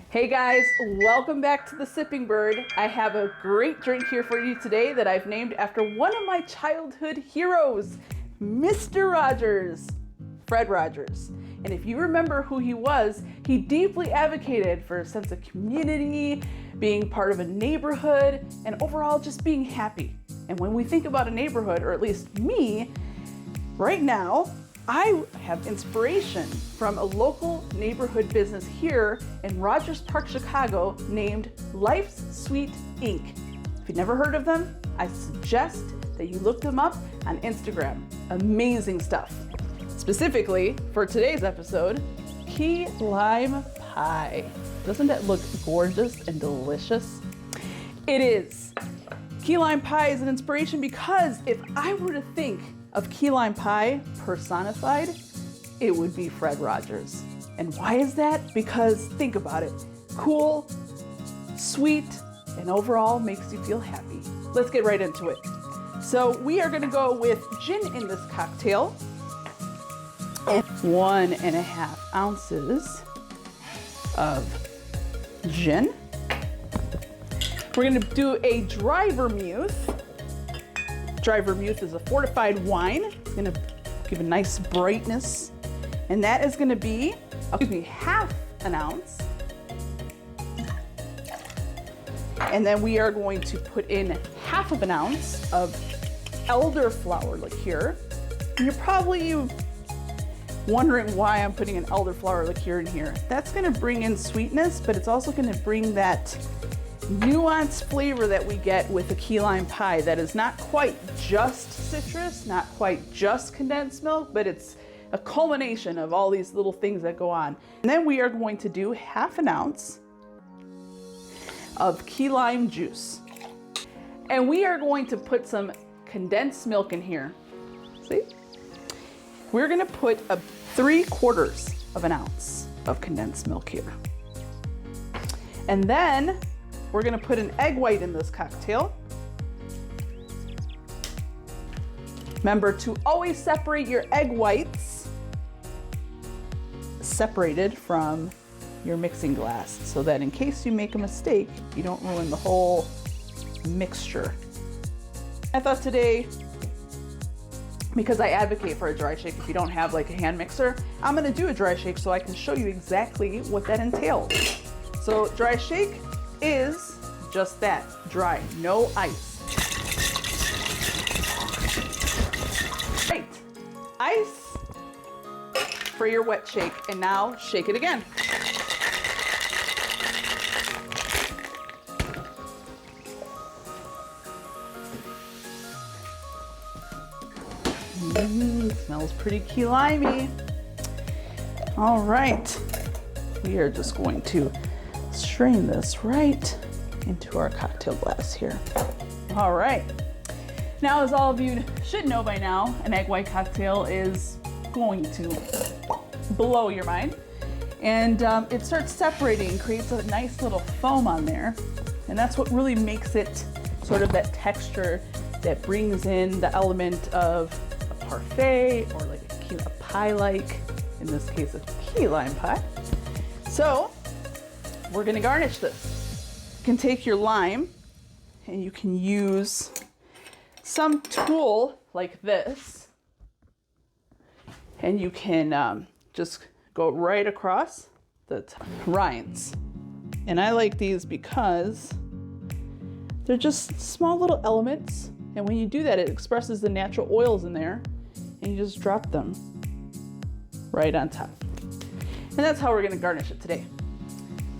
Hey guys, welcome back to the Sipping Bird. I have a great drink here for you today that I've named after one of my childhood heroes, Mr. Rogers, Fred Rogers. And if you remember who he was, he deeply advocated for a sense of community, being part of a neighborhood, and overall just being happy. And when we think about a neighborhood, or at least me, right now, I have inspiration from a local neighborhood business here in Rogers Park, Chicago, named Life's Sweet Inc. If you've never heard of them, I suggest that you look them up on Instagram. Amazing stuff. Specifically, for today's episode, key lime pie. Doesn't that look gorgeous and delicious? It is. Key lime pie is an inspiration because if I were to think of key lime pie personified, it would be Fred Rogers. And why is that? Because think about it. Cool, sweet, and overall makes you feel happy. Let's get right into it. So we are gonna go with gin in this cocktail and 1.5 ounces of gin. We're gonna do a dry vermouth. Dry vermouth is a fortified wine. It's gonna give a nice brightness. And that is gonna be, half an ounce. And then we are going to put in half of an ounce of elderflower liqueur. And you're probably wondering why I'm putting an elderflower liqueur in here. That's gonna bring in sweetness, but it's also gonna bring that nuanced flavor that we get with a key lime pie that is not quite just citrus, not quite just condensed milk, but it's a culmination of all these little things that go on. And then we are going to do half an ounce of key lime juice. And we are going to put some condensed milk in here. See? We're gonna put 3/4 of an ounce of condensed milk here. And then we're gonna put an egg white in this cocktail. Remember to always separate your egg whites separated from your mixing glass so that in case you make a mistake, you don't ruin the whole mixture. I thought today, because I advocate for a dry shake if you don't have like a hand mixer, I'm gonna do a dry shake so I can show you exactly what that entails. So dry shake is just that, dry, no ice. Right, ice for your wet shake, and now shake it again. Smells pretty key limey. All right, we are just going to strain this right into our cocktail glass here. All right. Now, as all of you should know by now, an egg white cocktail is going to blow your mind. And it starts separating and creates a nice little foam on there. And that's what really makes it sort of that texture that brings in the element of a parfait or like a pie-like, in this case, a key lime pie. So we're gonna garnish this. You can take your lime and you can use some tool like this, and you can just go right across the rinds. And I like these because they're just small little elements, and when you do that, it expresses the natural oils in there, and you just drop them right on top. And that's how we're gonna garnish it today.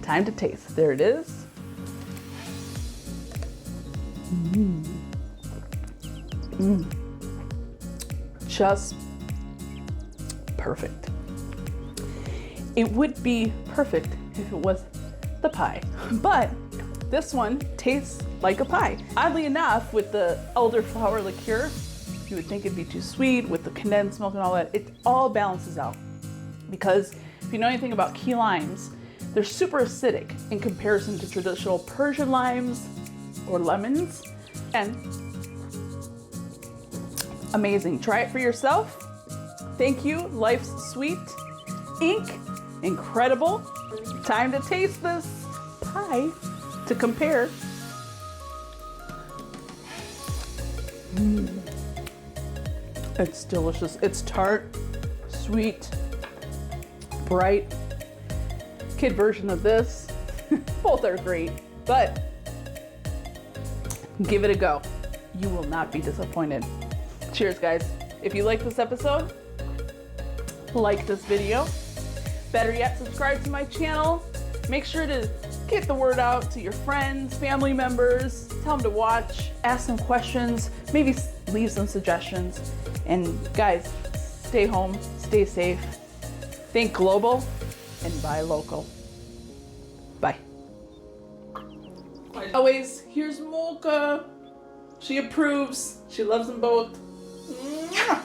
Time to taste. There it is. Just perfect. It would be perfect if it was the pie, but this one tastes like a pie. Oddly enough, with the elderflower liqueur, you would think it'd be too sweet. With the condensed milk and all that, it all balances out. Because if you know anything about key limes, they're super acidic in comparison to traditional Persian limes or lemons. And amazing. Try it for yourself. Thank you, Life's Sweet Inc. Incredible. Time to taste this pie to compare. It's delicious. It's tart, sweet, bright. Kid version of this. Both are great, but give it a go. You will not be disappointed. Cheers, guys. If you like this episode, like this video. Better yet, subscribe to my channel. Make sure to get the word out to your friends, family members. Tell them to watch, ask some questions, maybe leave some suggestions. And guys, stay home, stay safe, think global, and buy local. Bye. Always, here's Molka. She approves. She loves them both. Mwah!